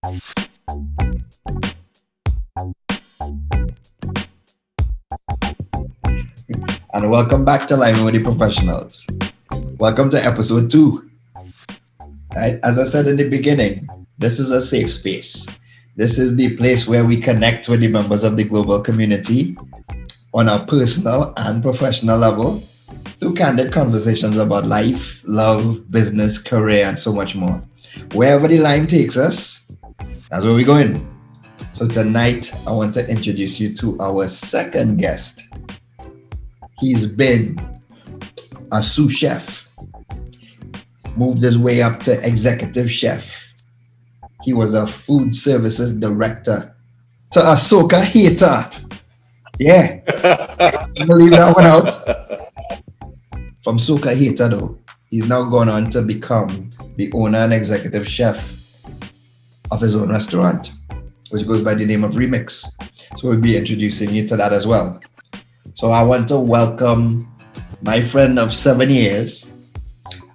And welcome back to Limin with the Professionals. Welcome to episode 2. Right? As I said in the beginning, this is a safe space. This is the place where we connect with the members of the global community on a personal and professional level through candid conversations about life, love, business, career, and so much more. Wherever the line takes us, that's where we're going. So tonight, I want to introduce you to our second guest. He's been a sous chef, moved his way up to executive chef. He was a food services director to a soca hater. Yeah, I'm gonna leave that one out. From soca hater though, he's now gone on to become the owner and executive chef of his own restaurant, which goes by the name of RYMKS. So we'll be introducing you to that as well. So I want to welcome my friend of 7 years,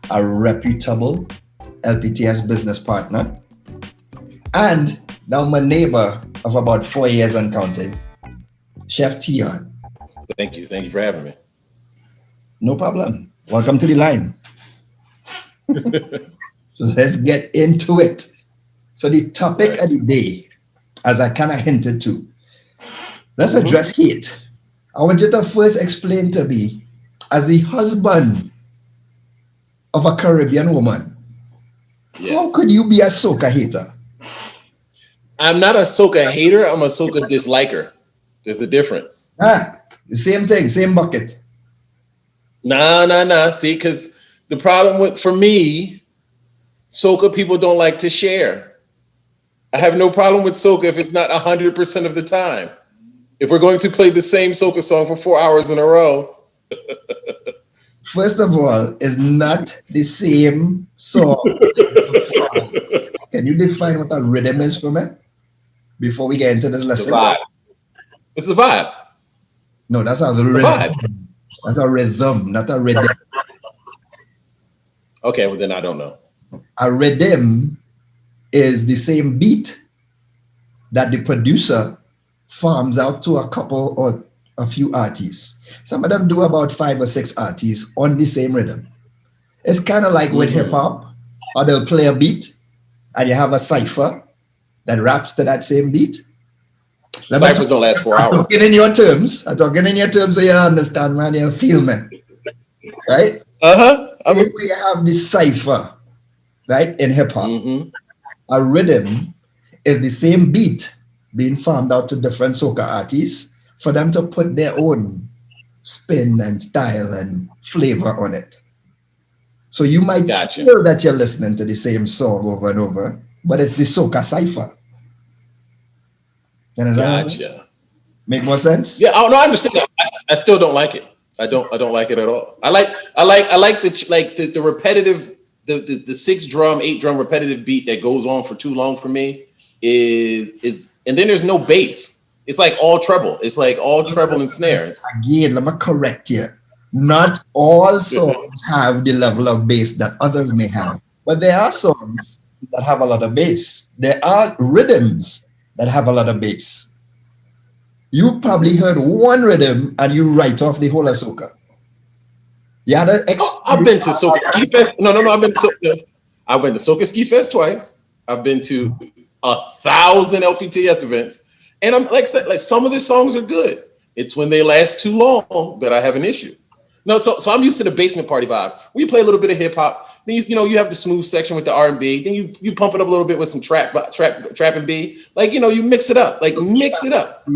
a reputable LPTS business partner, and now my neighbor of about 4 years and counting, Chef Teaon. Thank you for having me. No problem. Welcome to the line. So let's get into it. So the topic of the day, as I kind of hinted to, let's address hate. I want you to first explain to me, as the husband of a Caribbean woman, how could you be a soca hater? I'm not a soca hater, I'm a soca disliker. There's a difference. The same thing, same bucket. Nah. See, because the problem for me, soca people don't like to share. I have no problem with soca if it's not 100% of the time. If we're going to play the same soca song for 4 hours in a row. First of all, it's not the same song. Can you define what a rhythm is for me before we get into this lesson? It's the vibe. No, that's how the rhythm. That's a rhythm, not a rhythm. Okay, well then I don't know. A rhythm is the same beat that the producer farms out to a couple or a few artists. Some of them do about 5 or 6 artists on the same rhythm. It's kind of like with hip hop, or they'll play a beat and you have a cipher that raps to that same beat. Ciphers don't last 4 hours. I'm talking in your terms so you understand, man, you feel me. Right? We have the cipher, right, in hip hop. A rhythm is the same beat being farmed out to different soca artists for them to put their own spin and style and flavor on it. So you might feel that you're listening to the same song over and over, but it's the soca cipher. Gotcha. Make more sense? Yeah, no, I understand that. I still don't like it. I don't like it at all. I like the repetitive, the 6 drum, 8 drum repetitive beat that goes on for too long for me. And then there's no bass. It's like all treble. It's like all treble and snare. Again, let me correct you. Not all songs have the level of bass that others may have, but there are songs that have a lot of bass. There are rhythms that have a lot of bass. You probably heard one rhythm and you write off the whole of soca. Yeah, I've been to Soca Ski Fest. No. I went to Soca Ski Fest twice. I've been to 1,000 LPTS events, and I'm like some of the songs are good. It's when they last too long that I have an issue. No, so I'm used to the basement party vibe. We play a little bit of hip hop. Then you have the smooth section with the R&B. Then you pump it up a little bit with some trap and B. Like you mix it up. Mix it up.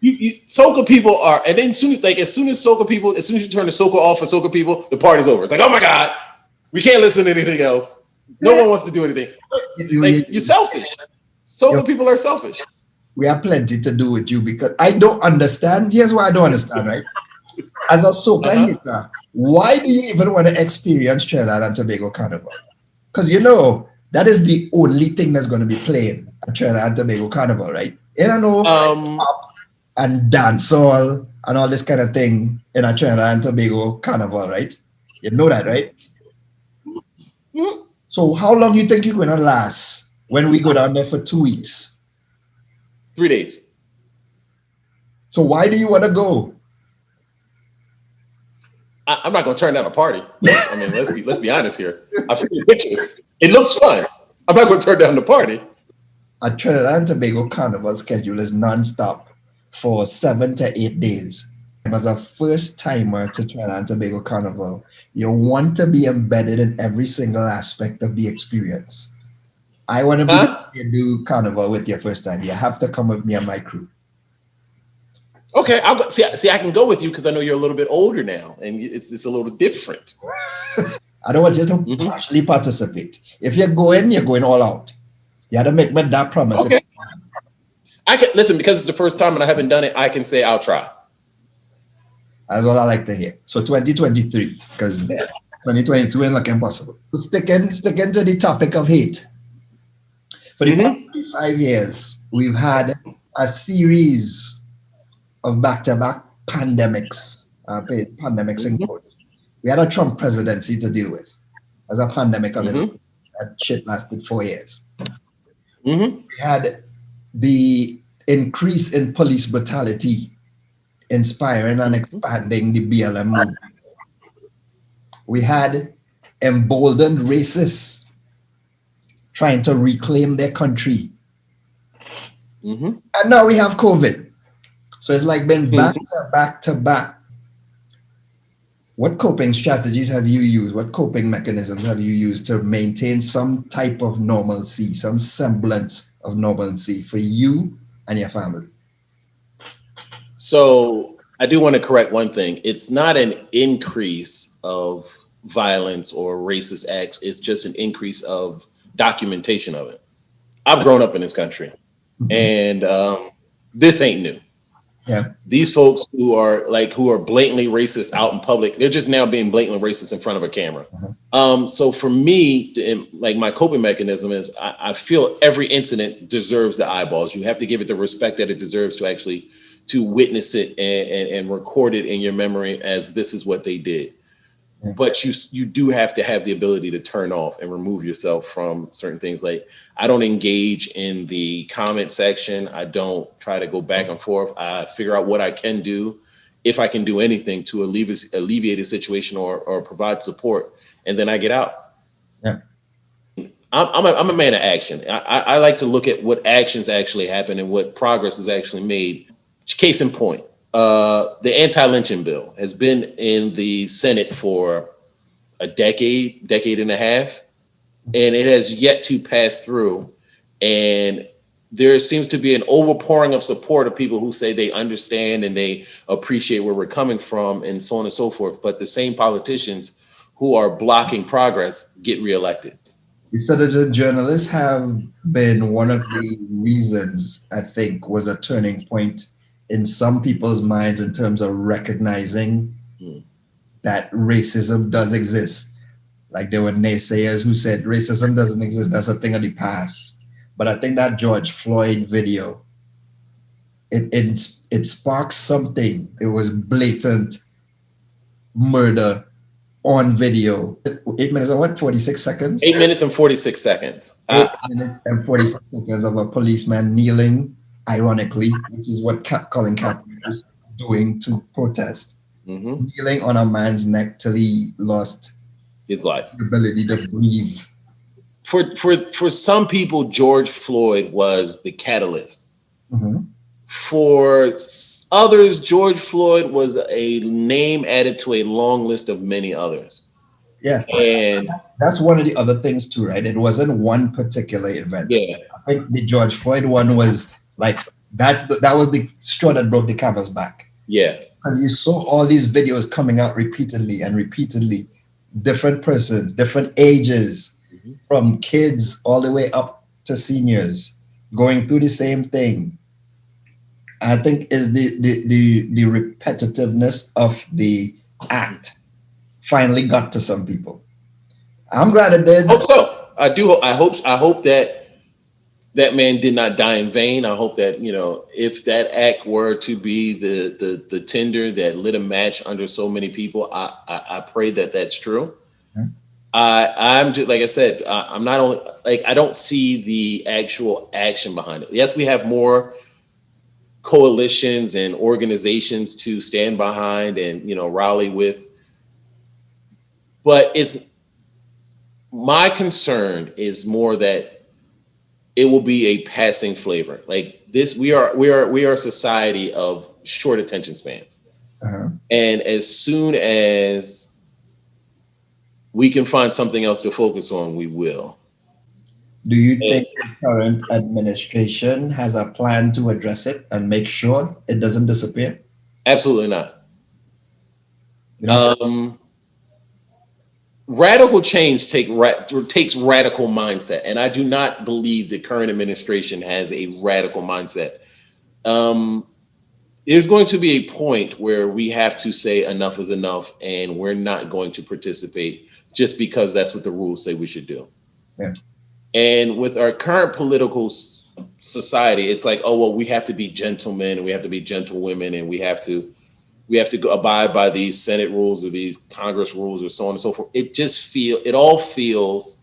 You soca people are, and then as soon as you turn the soca off for soca people, the party's over. It's like, oh my God, we can't listen to anything else. No one wants to do anything. You're selfish. Soca people are selfish. We have plenty to do with you because I don't understand. Here's what I don't understand, right? As a soca hater, why do you even want to experience Trinidad and Tobago Carnival? Because that is the only thing that's going to be playing at Trinidad and Tobago Carnival, right? Pop and dancehall and all this kind of thing in a Trinidad and Tobago Carnival, right? You know that, right? So how long you think you're going to last when we go down there for 2 weeks? 3 days. So why do you want to go? I'm not going to turn down a party. I mean, let's be honest here. I've seen pictures. It looks fun. I'm not going to turn down the party. A Trinidad and Tobago Carnival schedule is non-stop for 7 to 8 days. As a first timer to Trinidad and Tobago Carnival, you want to be embedded in every single aspect of the experience. I want to be to do Carnival with your first time. You have to come with me and my crew. Okay, I'll go. See, I can go with you because I know you're a little bit older now, and it's a little different. I don't want you to partially participate. If you're going all out. You had to make me that promise. Okay. I can listen because it's the first time and I haven't done it. I can say I'll try. That's what I like to hear. So 2023, because 2022 ain't looking possible. Sticking to the topic of hate. For the past 5 years, we've had a series of back-to-back pandemics. Pandemics in quotes. We had a Trump presidency to deal with as a pandemic on its own. That shit lasted 4 years. We had the increase in police brutality, inspiring and expanding the BLM movement. We had emboldened racists trying to reclaim their country. And now we have COVID. So it's like been back to back to back. What coping strategies have you used? What coping mechanisms have you used to maintain some type of normalcy, some semblance of normalcy for you and your family? So I do want to correct one thing. It's not an increase of violence or racist acts. It's just an increase of documentation of it. I've grown up in this country and this ain't new. Yeah. These folks who are blatantly racist out in public, they're just now being blatantly racist in front of a camera. So for me, like my coping mechanism is I feel every incident deserves the eyeballs. You have to give it the respect that it deserves to witness it and record it in your memory as this is what they did. But you do have to have the ability to turn off and remove yourself from certain things. Like I don't engage in the comment section. I don't try to go back and forth. I figure out what I can do, if I can do anything to alleviate a situation or provide support, and then I get out. Yeah. I'm a man of action. I like to look at what actions actually happen and what progress is actually made. Case in point. The anti-lynching bill has been in the Senate for a decade and a half, and it has yet to pass through. And there seems to be an overpouring of support of people who say they understand and they appreciate where we're coming from and so on and so forth. But the same politicians who are blocking progress get reelected. You said that journalists have been one of the reasons, I think, was a turning point in some people's minds in terms of recognizing that racism does exist. Like there were naysayers who said racism doesn't exist, that's a thing of the past. But I think that George Floyd video, it sparked something. It was blatant murder on video. 8 minutes and what, 46 seconds? 8 minutes and 46 seconds. 8 minutes and 46 seconds of a policeman kneeling, ironically, which is what Colin Kaepernick was doing to protest, kneeling on a man's neck till he lost his life, the ability to breathe. For some people, George Floyd was the catalyst. For others, George Floyd was a name added to a long list of many others. Yeah, and that's one of the other things too, right? It wasn't one particular event. Yeah, I think the George Floyd one was like that was the straw that broke the camel's back. Yeah, because you saw all these videos coming out repeatedly, different persons, different ages, from kids all the way up to seniors, going through the same thing. I think is the repetitiveness of the act finally got to some people. I'm glad it did. Hope so. I do. I hope that man did not die in vain. I hope that, if that act were to be the tinder that lit a match under so many people, I pray that that's true. I'm just like I said, I'm not only like I don't see the actual action behind it. Yes, we have more coalitions and organizations to stand behind and rally with, but it's my concern is more that it will be a passing flavor. Like this, we are a society of short attention spans, and as soon as we can find something else to focus on, we will. Do you And think the current administration has a plan to address it and make sure it doesn't disappear? absolutely not. You don't think? Um, Radical change takes radical mindset, and I do not believe the current administration has a radical mindset. Um, there's going to be a point where we have to say enough is enough, and we're not going to participate just because that's what the rules say we should do. Yeah. And with our current political society, it's like, oh well, we have to be gentlemen, and we have to be gentlewomen, and we have to go abide by these Senate rules or these Congress rules or so on and so forth. It all feels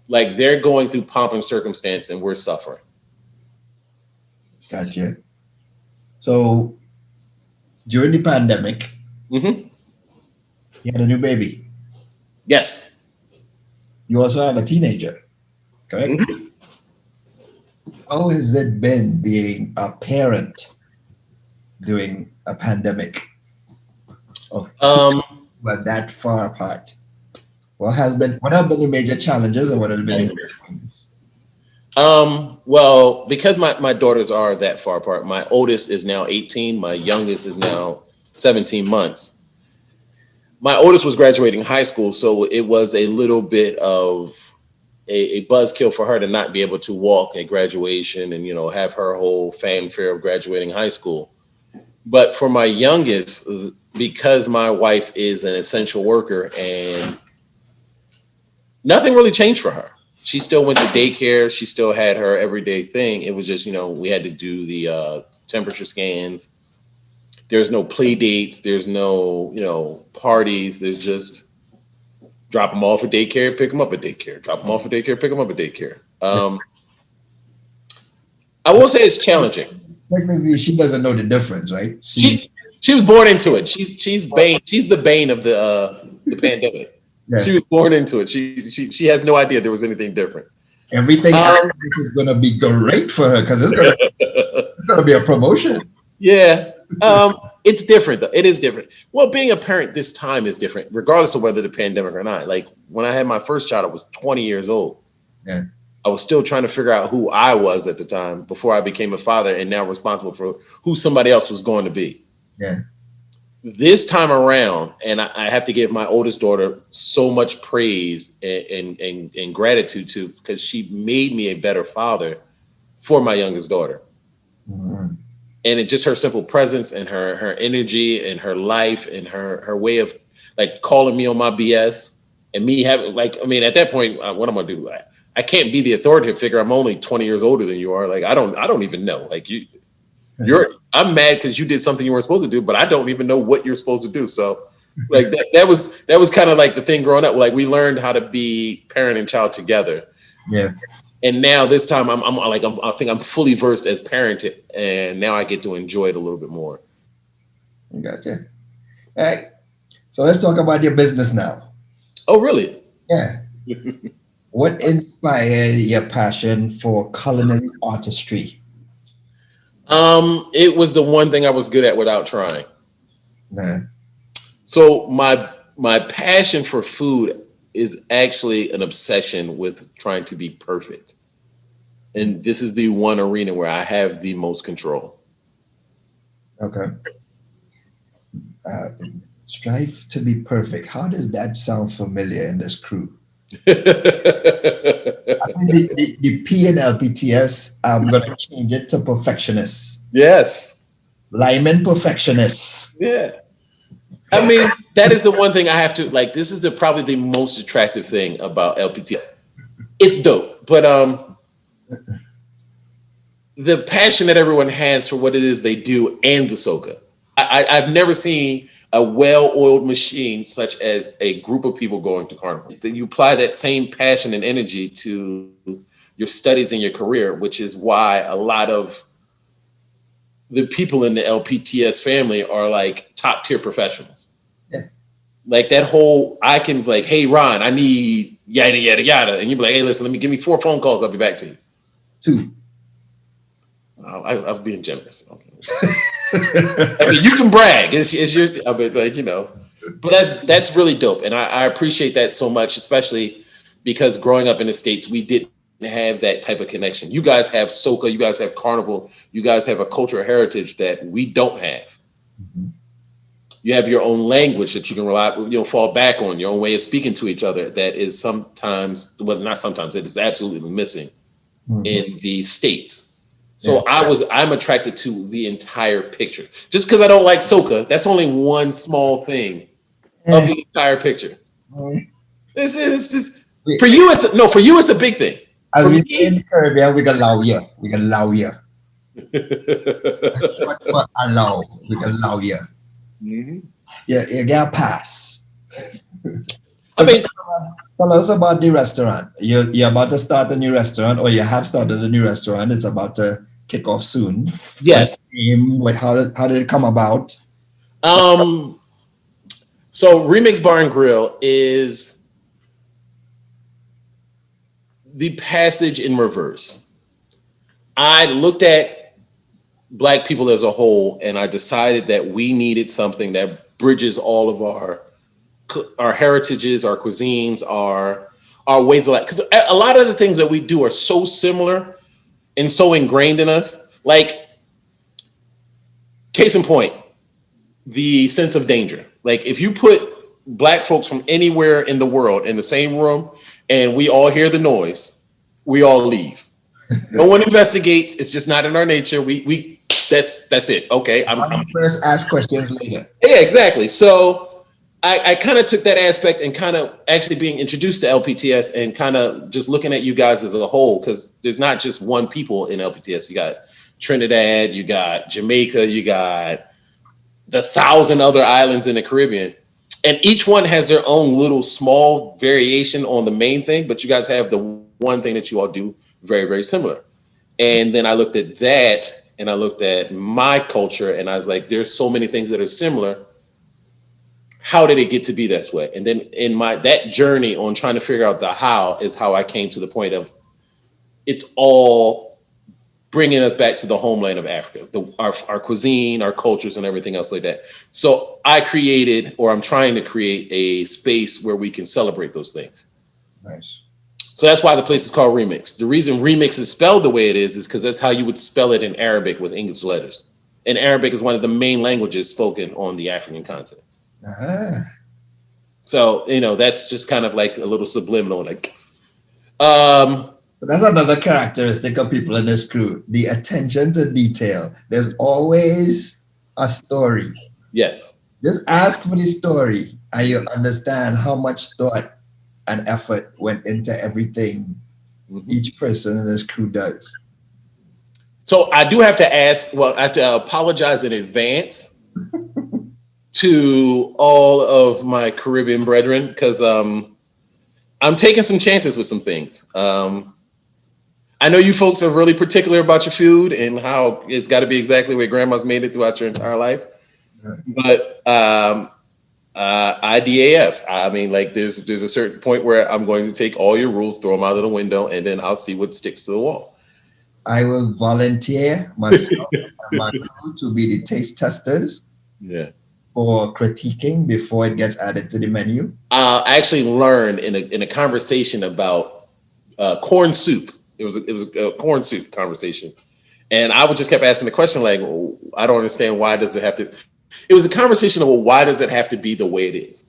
like they're going through pomp and circumstance, and we're suffering. Gotcha. So during the pandemic, Hmm. you had a new baby. Yes. You also have a teenager, correct? Mhm. How has it been being a parent during a pandemic of Um, but that far apart? What have been the major challenges and what have been the major wins? well, because my daughters are that far apart, my oldest is now 18, my youngest is now 17 months. My oldest was graduating high school, so it was a little bit of a buzzkill for her to not be able to walk at graduation and have her whole fanfare of graduating high school. But for my youngest, because my wife is an essential worker and nothing really changed for her. She still went to daycare. She still had her everyday thing. It was just, we had to do the temperature scans. There's no play dates. There's no, parties. There's just drop them off at daycare, pick them up at daycare, drop them off at daycare, pick them up at daycare. I will say it's challenging. Technically, she doesn't know the difference, right? She was born into it. She's the bane of the pandemic. Yeah. She was born into it. She has no idea there was anything different. Everything is going to be great for her because it's going to be a promotion. Yeah. It's different though. It is different. Well, being a parent this time is different, regardless of whether the pandemic or not. Like when I had my first child, I was 20 years old. Yeah. I was still trying to figure out who I was at the time before I became a father and now responsible for who somebody else was going to be. Yeah. This time around, and I have to give my oldest daughter so much praise and gratitude to, because she made me a better father for my youngest daughter. Mm-hmm. And it just her simple presence and her energy and her life and her way of like calling me on my BS and me having at that point, what am I gonna do? I can't be the authoritative figure. I'm only 20 years older than you are. Like I don't even know. Like I'm mad because you did something you weren't supposed to do, but I don't even know what you're supposed to do. So like that was kind of like the thing growing up. Like we learned how to be parent and child together. Yeah. And now this time I think I'm fully versed as parent, and now I get to enjoy it a little bit more. Gotcha. All right. So let's talk about your business now. Oh, really? Yeah. What inspired your passion for culinary artistry? It was the one thing I was good at without trying. Nah. So my passion for food is actually an obsession with trying to be perfect. And this is the one arena where I have the most control. Okay. Strive to be perfect. How does that sound familiar in this crew? I think the P and LPTS, I'm going to change it to perfectionists. Yes. Limin perfectionists. Yeah. I mean, that is the one thing I have to like. This is probably the most attractive thing about LPT. It's dope, but the passion that everyone has for what it is they do and the soca. I've never seen a well-oiled machine, such as a group of people going to Carnival. Then you apply that same passion and energy to your studies and your career, which is why a lot of the people in the LPTS family are like top tier professionals. Yeah. Like that whole, I can be like, hey, Ron, I need yada, yada, yada. And you'd be like, hey, listen, give me 4 phone calls. I'll be back to you. 2. I'm being generous. Okay. I mean, you can brag. It's your, I mean, like, you know, but that's really dope. And I appreciate that so much, especially because growing up in the States, we didn't have that type of connection. You guys have soca, you guys have Carnival, you guys have a cultural heritage that we don't have. Mm-hmm. You have your own language that you can rely, fall back on, your own way of speaking to each other that is sometimes, well, not sometimes, it is absolutely missing in the States. So I'm attracted to the entire picture. Just because I don't like soca, that's only one small thing of the entire picture. It's just, for you, it's a big thing. As we say in the Caribbean, we can allow you. We can allow you. Short for allow. We can allow you. Mm-hmm. Yeah, you get a pass. I mean, tell us about the restaurant. You're about to start a new restaurant, or you have started a new restaurant. It's about to kick off soon. Yes. How did it come about? So RYMKS Bar and Grille is the passage in reverse. I looked at Black people as a whole, and I decided that we needed something that bridges all of our heritages, our cuisines, our ways of life. Because a lot of the things that we do are so similar and so ingrained in us. Like, case in point, the sense of danger. Like, if you put Black folks from anywhere in the world in the same room and we all hear the noise, we all leave. No one investigates. It's just not in our nature. That's it. Okay. I'm first ask questions later. Yeah, exactly. So I kind of took that aspect and kind of actually being introduced to LPTS and kind of just looking at you guys as a whole, because there's not just one people in LPTS. You got Trinidad, you got Jamaica, you got the 1,000 other islands in the Caribbean. And each one has their own little small variation on the main thing, but you guys have the one thing that you all do very, very similar. And then I looked at that and I looked at my culture and I was like, there's so many things that are similar. How did it get to be this way? And then in that journey on trying to figure out the how is how I came to the point of it's all bringing us back to the homeland of Africa, our cuisine, our cultures, and everything else like that. So I'm trying to create a space where we can celebrate those things. Nice. So that's why the place is called RYMKS. The reason RYMKS is spelled the way it is because that's how you would spell it in Arabic with English letters. And Arabic is one of the main languages spoken on the African continent. Uh-huh. So, that's just kind of like a little subliminal. Like, that's another characteristic of people in this crew, the attention to detail. There's always a story. Yes. Just ask for the story and you understand how much thought and effort went into everything each person in this crew does. So I do have to ask, I have to apologize in advance to all of my Caribbean brethren, because I'm taking some chances with some things. I know you folks are really particular about your food and how it's got to be exactly where grandma's made it throughout your entire life. But IDAF, I mean, like there's a certain point where I'm going to take all your rules, throw them out of the window, and then I'll see what sticks to the wall. I will volunteer myself and my crew to be the taste testers. Yeah. For critiquing before it gets added to the menu. I actually learned in a conversation about corn soup. It was a corn soup conversation, and I would just kept asking the question like, I don't understand, why does it have to? It was a conversation of, well, why does it have to be the way it is?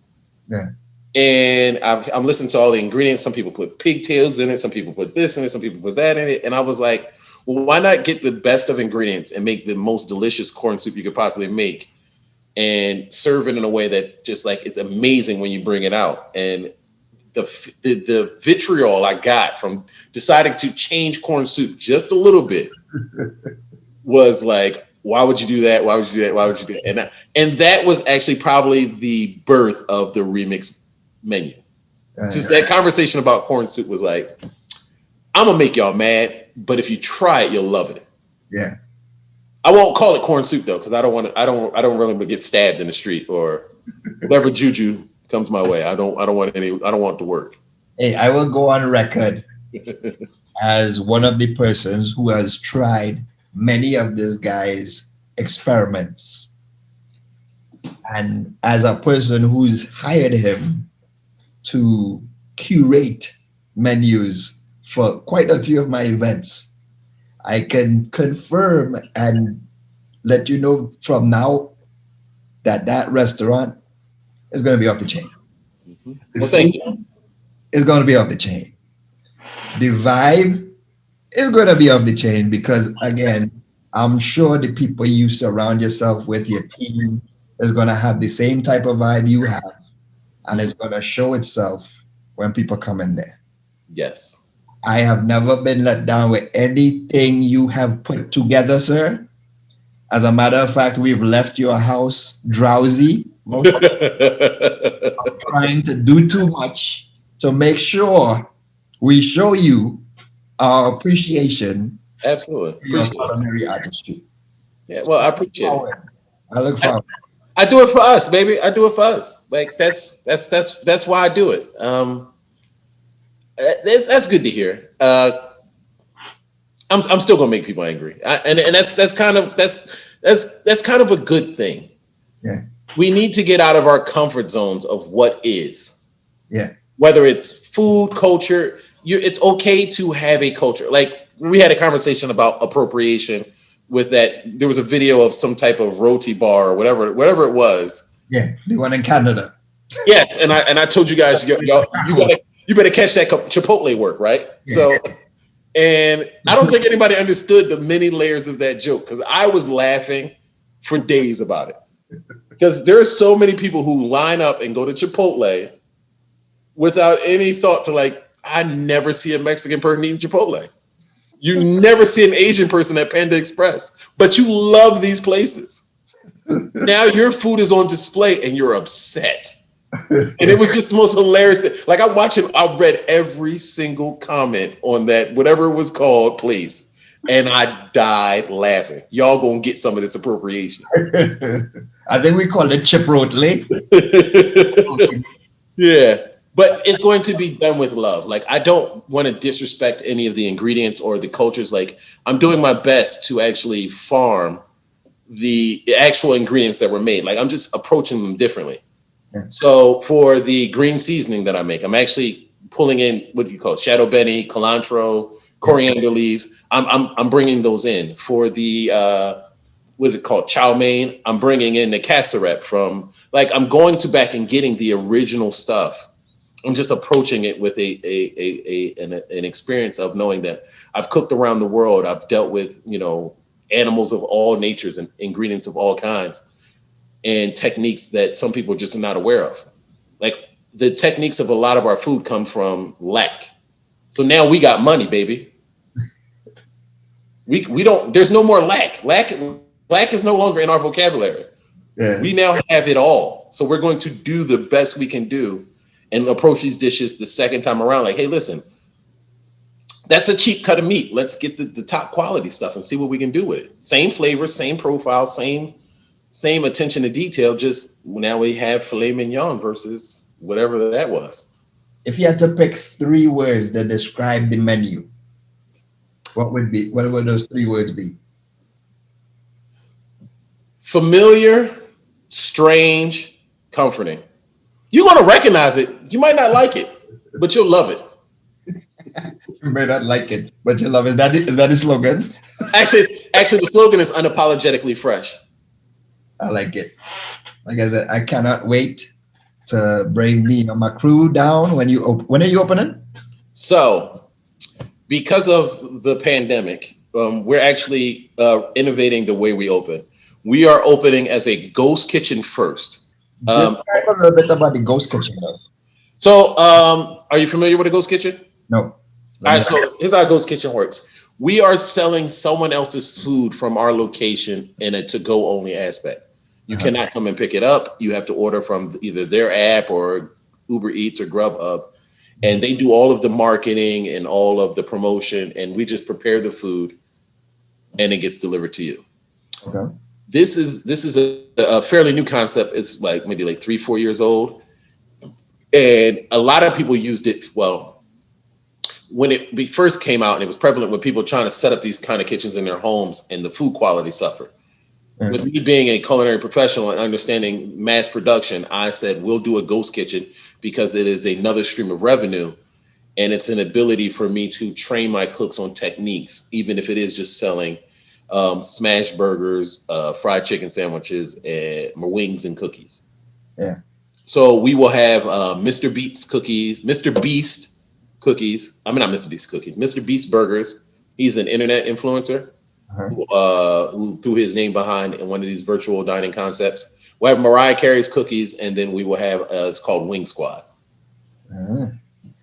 Yeah. And I'm listening to all the ingredients. Some people put pigtails in it. Some people put this in it. Some people put that in it. And I was like, well, why not get the best of ingredients and make the most delicious corn soup you could possibly make? And serve it in a way that just like it's amazing when you bring it out. And the vitriol I got from deciding to change corn soup just a little bit was like, why would you do that? Why would you do that? Why would you do that? And that was actually probably the birth of the RYMKS menu. Just that conversation about corn soup was like, I'm gonna make y'all mad, but if you try it, you'll love it. Yeah. I won't call it corn soup though, because I don't really want to get stabbed in the street or whatever juju comes my way. I don't want it to work. Hey, I will go on record as one of the persons who has tried many of this guy's experiments. And as a person who's hired him to curate menus for quite a few of my events, I can confirm and let you know from now that that restaurant is going to be off the chain. Well, thank you. It's going to be off the chain. The vibe is going to be off the chain because, again, I'm sure the people you surround yourself with, your team, is going to have the same type of vibe you have, and it's going to show itself when people come in there. Yes. I have never been let down with anything you have put together, sir. As a matter of fact, we've left your house drowsy, trying to do too much to make sure we show you our appreciation. Absolutely. For your culinary artistry. Yeah, well, I appreciate it. I look forward. I do it for us, baby. I do it for us. Like that's why I do it. That's good to hear. I'm still gonna make people angry, and that's kind of a good thing. Yeah, we need to get out of our comfort zones of what is. Yeah, whether it's food culture, it's okay to have a culture. Like we had a conversation about appropriation with that. There was a video of some type of roti bar or whatever it was. Yeah, the one in Canada. Yes, and I told you guys, you better catch that Chipotle work, right? Yeah. So, and I don't think anybody understood the many layers of that joke because I was laughing for days about it. Because there are so many people who line up and go to Chipotle without any thought to like, I never see a Mexican person eating Chipotle. You never see an Asian person at Panda Express, but you love these places. Now your food is on display and you're upset. And it was just the most hilarious thing. Like I read every single comment on that, whatever it was called, please. And I died laughing. Y'all gonna get some of this appropriation. I think we call it chipotle. Yeah, but it's going to be done with love. Like I don't want to disrespect any of the ingredients or the cultures. Like I'm doing my best to actually farm the actual ingredients that were made. Like I'm just approaching them differently. Yeah. So for the green seasoning that I make, I'm actually pulling in what you call shadow benny, cilantro, coriander leaves. I'm bringing those in. For the what is it called, chow mein, I'm bringing in the cassaret from. Like I'm going to back and getting the original stuff. I'm just approaching it with an experience of knowing that I've cooked around the world. I've dealt with animals of all natures and ingredients of all kinds. And techniques that some people just are not aware of. Like the techniques of a lot of our food come from lack. So now we got money, baby. We don't, there's no more lack. Lack is no longer in our vocabulary. Yeah. We now have it all. So we're going to do the best we can do and approach these dishes the second time around. Like, hey, listen, that's a cheap cut of meat. Let's get the top quality stuff and see what we can do with it. Same flavor, same profile, same attention to detail, just now we have filet mignon versus whatever that was. If you had to pick 3 words that describe the menu, what would those 3 words be? Familiar, strange, comforting. You're going to recognize it. You might not like it, but you'll love it. You may not like it, but you love it. Is that the slogan? Actually, the slogan is unapologetically fresh. I like it. Like I said, I cannot wait to bring me and my crew down when are you opening? So, because of the pandemic, we're actually innovating the way we open. We are opening as a ghost kitchen first. Describe a little bit about the ghost kitchen, though. So, are you familiar with a ghost kitchen? No. All right, so here's how a ghost kitchen works. We are selling someone else's food from our location in a to-go only aspect. You cannot come and pick it up. You have to order from either their app or Uber Eats or Grubhub. And they do all of the marketing and all of the promotion, and we just prepare the food and it gets delivered to you. Okay. This is a fairly new concept. It's like maybe like 3-4 years old. And a lot of people used it, well, when it first came out and it was prevalent with people trying to set up these kind of kitchens in their homes and the food quality suffered. Mm-hmm. With me being a culinary professional and understanding mass production, I said, we'll do a ghost kitchen because it is another stream of revenue. And it's an ability for me to train my cooks on techniques, even if it is just selling smash burgers, fried chicken sandwiches, and wings and cookies. Yeah. So we will have Mr. Beast cookies. I mean, not Mr. Beast cookies. Mr. Beast burgers. He's an internet influencer who threw his name behind in one of these virtual dining concepts. We'll have Mariah Carey's cookies, and then we will have it's called Wing Squad.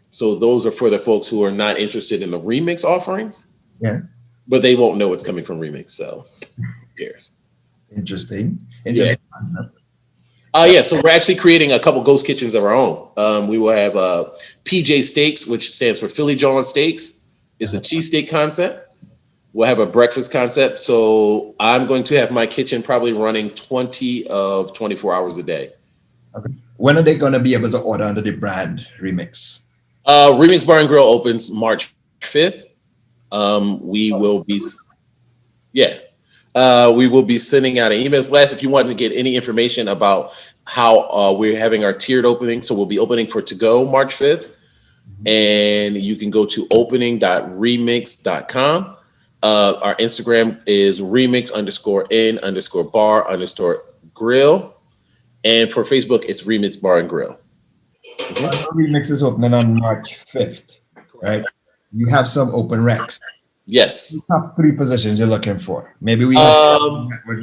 So those are for the folks who are not interested in the RYMKS offerings. Yeah. But they won't know it's coming from RYMKS, so who cares? Interesting. Yeah. Yeah, so we're actually creating a couple ghost kitchens of our own. We will have PJ Steaks, which stands for Philly John Steaks. It's a cheesesteak concept. We'll have a breakfast concept. So I'm going to have my kitchen probably running 20 of 24 hours a day. Okay. When are they going to be able to order under the brand RYMKS? RYMKS Bar and Grille opens March 5th. We will be sending out an email blast if you want to get any information about how we're having our tiered opening. So we'll be opening for to-go March 5th. And you can go to opening.rymks.com. Our Instagram is RYMKS_N_bar_grill. And for Facebook, it's RYMKS Bar and Grille. RYMKS is opening on March 5th, right? You have some open recs. Yes. Top 3 positions you're looking for. Maybe we have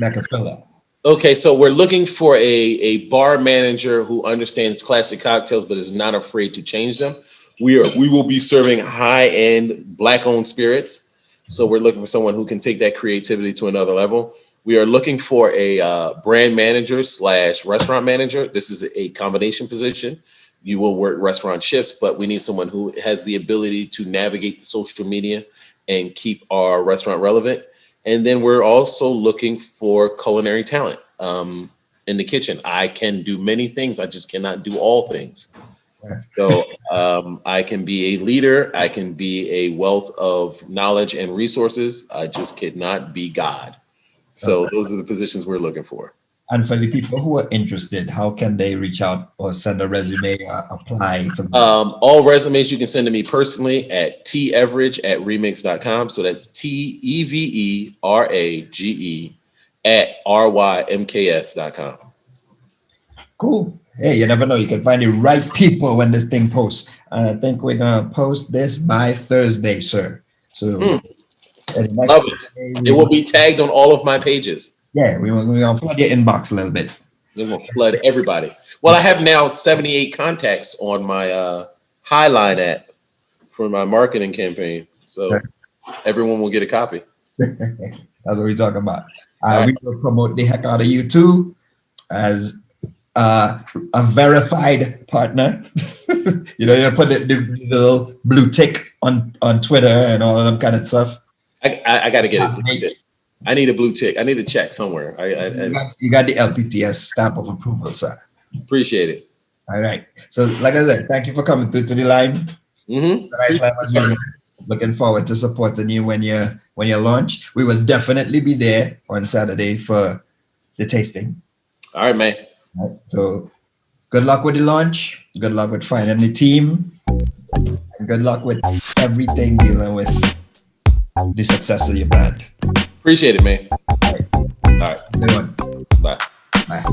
that can fill out. Okay, so we're looking for a bar manager who understands classic cocktails but is not afraid to change them. We will be serving high-end Black-owned spirits. So we're looking for someone who can take that creativity to another level. We are looking for a brand manager / restaurant manager. This is a combination position. You will work restaurant shifts, but we need someone who has the ability to navigate the social media and keep our restaurant relevant. And then we're also looking for culinary talent in the kitchen. I can do many things. I just cannot do all things. So I can be a leader. I can be a wealth of knowledge and resources. I just cannot be God. So those are the positions we're looking for. And for the people who are interested, how can they reach out or send a resume or apply? All resumes you can send to me personally at teverage@rymks.com. So that's TEVERAGE@RYMKS.com. Cool. Hey, you never know. You can find the right people when this thing posts. And I think we're going to post this by Thursday, sir. So love it. It will be tagged on all of my pages. Yeah, we're going to flood your inbox a little bit. We're going to flood everybody. Well, I have now 78 contacts on my Highline app for my marketing campaign. So everyone will get a copy. That's what we're talking about. We will promote the heck out of you too as a verified partner. You know, you put the little blue tick on Twitter and all of them kind of stuff. I got to get it. I need a blue tick. I need a check somewhere. You got the LPTS stamp of approval, sir. Appreciate it. All right. So, like I said, thank you for coming through to the line. Looking forward to supporting you when you launch. We will definitely be there on Saturday for the tasting. All right, man. All right. So, good luck with the launch. Good luck with finding the team. And good luck with everything dealing with the success of your brand. Appreciate it, man. All right. All right. Good one. Bye. Bye.